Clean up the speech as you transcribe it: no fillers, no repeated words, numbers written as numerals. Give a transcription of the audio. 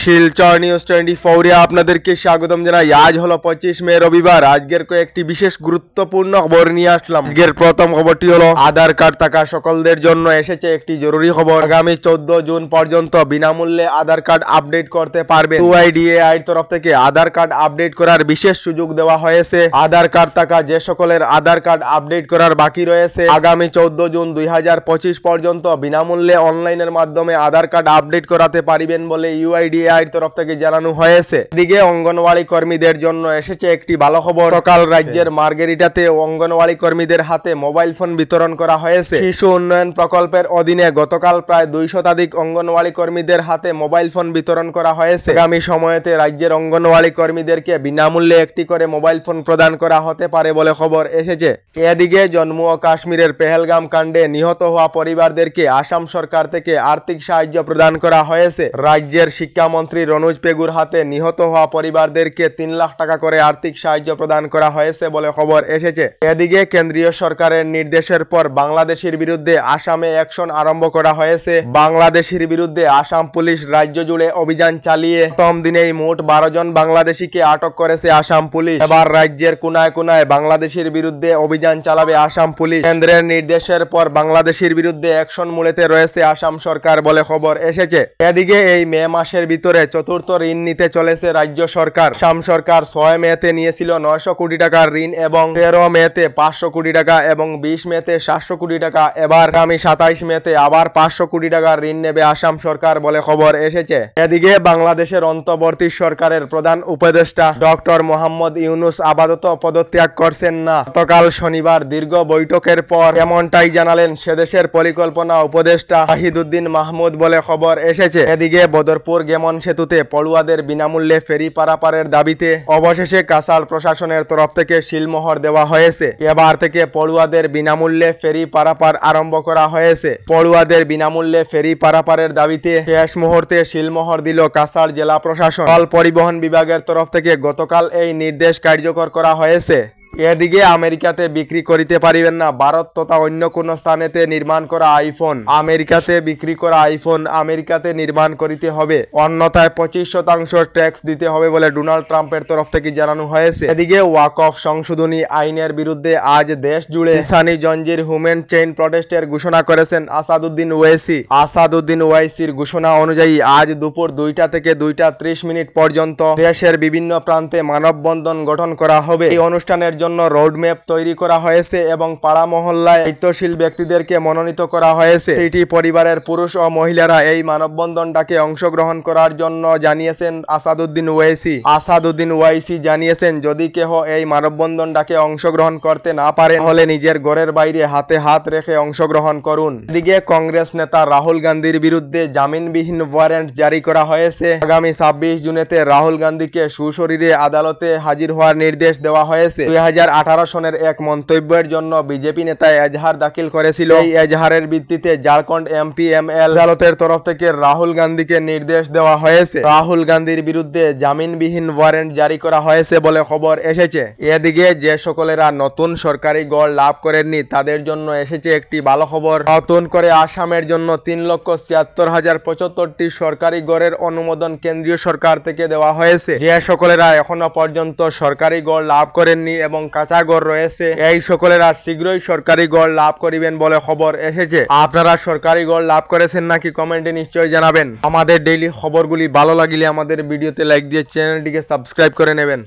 Silchar news 24 এ আপনাদেরকে স্বাগতম জানাই। আজ হলো 25 মে রবিবার। আজকের কয়েকটি বিশেষ গুরুত্বপূর্ণ খবর নিয়ে আসলাম। আজকের প্রথম খবরটি হলো আধার কার্ড থাকা সকলদের জন্য এসেছে একটি জরুরি খবর। আগামী 14 জুন পর্যন্ত বিনামূল্যে আধার কার্ড আপডেট করতে পারবে। ইউআইডিএআই এর তরফ থেকে আধার কার্ড আপডেট করার বিশেষ সুযোগ দেওয়া হয়েছে। আধার কার্ড থাকা যে সকলের আধার কার্ড আপডেট করার বাকি রয়েছে আগামী 14 জুন 2025 পর্যন্ত বিনামূল্যে অনলাইনের মাধ্যমে আধার কার্ড আপডেট করাতে পারবেন বলে ইউআইডিএআই এর তরফ থেকে জানানো হয়েছে। এদিকে অঙ্গনওয়াড়ি কর্মীদের জন্য এসেছে একটি ভালো খবর। সকাল রাজ্যের মার্গেরিটাতে অঙ্গনওয়াড়ি কর্মীদের হাতে মোবাইল ফোন বিতরণ করা হয়েছে। শিশু উন্নয়ন প্রকল্পের অধীনে গতকাল প্রায় 2 শতাধিক অঙ্গনওয়াড়ি কর্মীদের হাতে মোবাইল ফোন বিতরণ করা হয়েছে। আগামী সময়তে রাজ্যের অঙ্গনওয়াড়ি কর্মীদেরকে বিনামূল্যে একটি করে মোবাইল ফোন প্রদান করা হতে পারে বলে খবর এসেছে। এদিকে জম্মু ও কাশ্মীরের পেহেলগাম কাণ্ডে নিহত হওয়া পরিবারদেরকে আসাম সরকার থেকে আর্থিক সাহায্য প্রদান করা হয়েছে। রাজ্যের শিক্ষামন্ত্রী রনোজ পেগুর হাতে নিহত হওয়া পরিবারদেরকে 3 লাখ টাকা করে আর্থিক সাহায্য প্রদান করা হয়েছে বলে খবর এসেছে। এদিকে কেন্দ্রীয় সরকারের নির্দেশের পর বাংলাদেশের বিরুদ্ধে আসামে অ্যাকশন আরম্ভ করা হয়েছে। বাংলাদেশের বিরুদ্ধে আসাম পুলিশ রাজ্য জুড়ে অভিযান চালিয়ে প্রথম দিনেই মোট 12 জন বাংলাদেশিকে আটক করেছে আসাম পুলিশ। এবার রাজ্যের কোনায় কোনায় বাংলাদেশের বিরুদ্ধে অভিযান চালাবে আসাম পুলিশ। কেন্দ্রের নির্দেশের পর বাংলাদেশের বিরুদ্ধে অ্যাকশন মূলেতে রয়েছে আসাম সরকার বলে খবর এসেছে। এদিকে এই মে মাসের ভিতরে চতুর্থ ঋণ নিতে চলেছে রাজ্য সরকার। আসাম সরকার 6 মেতে নিয়েছিল 900 কোটি টাকার ঋণ এবং 13 মেতে 500 কোটি টাকা এবং 20 মেতে 700 কোটি টাকা। এবার আগামী 27 মেতে আবার 500 কোটি টাকার ঋণ নেবে আসাম সরকার বলে খবর এসেছে। এদিকে বাংলাদেশের অন্তর্বর্তী সরকারের প্রধান উপদেষ্টা ডক্টর মোহাম্মদ ইউনুস আপাতত পদত্যাগ করছেন না। গতকাল শনিবার দীর্ঘ বৈঠকের পর এমনটাই জানালেন সেদেশের পরিকল্পনা উপদেষ্টা শাহিদুদ্দিন মাহমুদ বলে খবর এসেছে। এদিকে বদরপুর গেমন সেতুতে পড়ুয়াদের বিনামূল্যে ফেরি পারাপারের দাবিতে অবশেষে কাছাড় প্রশাসনের তরফ থেকে শিলমোহর দেওয়া হয়েছে। এবার থেকে পড়ুয়াদের বিনামূল্যে ফেরি পারাপার আরম্ভ করা হয়েছে। পড়ুয়াদের বিনামূল্যে ফেরি পারাপারের দাবিতে শেষ মুহূর্তে শিলমোহর দিল কাছাড় জেলা প্রশাসন। জল পরিবহন বিভাগের তরফ থেকে গতকাল এই নির্দেশ কার্যকর করা হয়েছে। এদিকে আমেরিকাতে বিক্রি করিতে পারিবেন না ভারত তথা অন্য কোন স্থানেতে নির্মাণ করা আইফোন। আমেরিকাতে বিক্রি করা আইফোন আমেরিকাতে নির্মাণ করিতে হবে, অন্যথায় 25% ট্যাক্স দিতে হবে বলে ডোনাল্ড ট্রাম্পের তরফ থেকে জানানো হয়েছে। এদিকে ওয়াকফ সংশোধনী আইনের বিরুদ্ধে আজ দেশ জুড়ে ইসানি জঞ্জির হিউম্যান চেইন প্রটেস্টের ঘোষণা করেছেন আসাদুদ্দিন ওয়াইসি। আসাদুদ্দিন ওয়াইসির ঘোষণা অনুযায়ী আজ দুপুর 2টা থেকে 2টা 30 মিনিট পর্যন্ত দেশের বিভিন্ন প্রান্তে মানববন্ধন গঠন করা হবে। এই অনুষ্ঠানের জন্য রোডম্যাপ তৈরি করা হয়েছে এবং পাড়া মহল্লায় দায়িত্বশীল ব্যক্তিদেরকে মনোনীত করা হয়েছে। এটি পরিবারের পুরুষ ও মহিলারা এই মানববন্ধনটাকে অংশগ্রহণ করার জন্য জানিয়েছেন আসাদুদ্দিন ওয়াইসি। আসাদুদ্দিন ওয়াইসি জানিয়েছেন যদি কেহ এই মানববন্ধনটাকে অংশগ্রহণ করতে না পারে তাহলে নিজের ঘরের বাইরে হাতে হাত রেখে অংশগ্রহণ করুন। এদিকে কংগ্রেস নেতা রাহুল গান্ধীর বিরুদ্ধে জামিনবিহীন ওয়ারেন্ট জারি করা হয়েছে। আগামী 26 জুনেতে রাহুল গান্ধীকে সুশরীরে আদালতে হাজির হওয়ার নির্দেশ দেওয়া হয়েছে। 2018 সনের এক মন্তব্যের জন্য বিজেপি নেতা এজাহার দাখিল করেছিল। এই এজাহারের ভিত্তিতে ঝাড়খণ্ড এমপিএমএল আদালতের তরফ থেকে রাহুল গান্ধীকে নির্দেশ দেওয়া হয়েছে। রাহুল গান্ধীর বিরুদ্ধে জামিনবিহীন ওয়ারেন্ট জারি করা হয়েছে বলে খবর এসেছে। এদিকে যে সকলেরা নতুন সরকারি গড় লাভ করেননি তাদের জন্য এসেছে একটি ভালো খবর। নতুন করে আসামের জন্য 3,76,075টি সরকারি গড়ের অনুমোদন কেন্দ্রীয় সরকার থেকে দেওয়া হয়েছে। যে সকলেরা এখনো পর্যন্ত সরকারি গড় লাভ করেননি এবং কাঁচা ঘর রয়েছে এই সকলেরা শীঘ্রই সরকারি গড় লাভ করিবেন বলে খবর এসেছে। আপনারা সরকারি গড় লাভ করেছেন নাকি কমেন্টে নিশ্চয়ই জানাবেন। আমাদের ডেইলি খবরগুলি ভালো লাগলে আমাদের ভিডিওতে লাইক দিয়ে চ্যানেলটিকে সাবস্ক্রাইব করে নেবেন।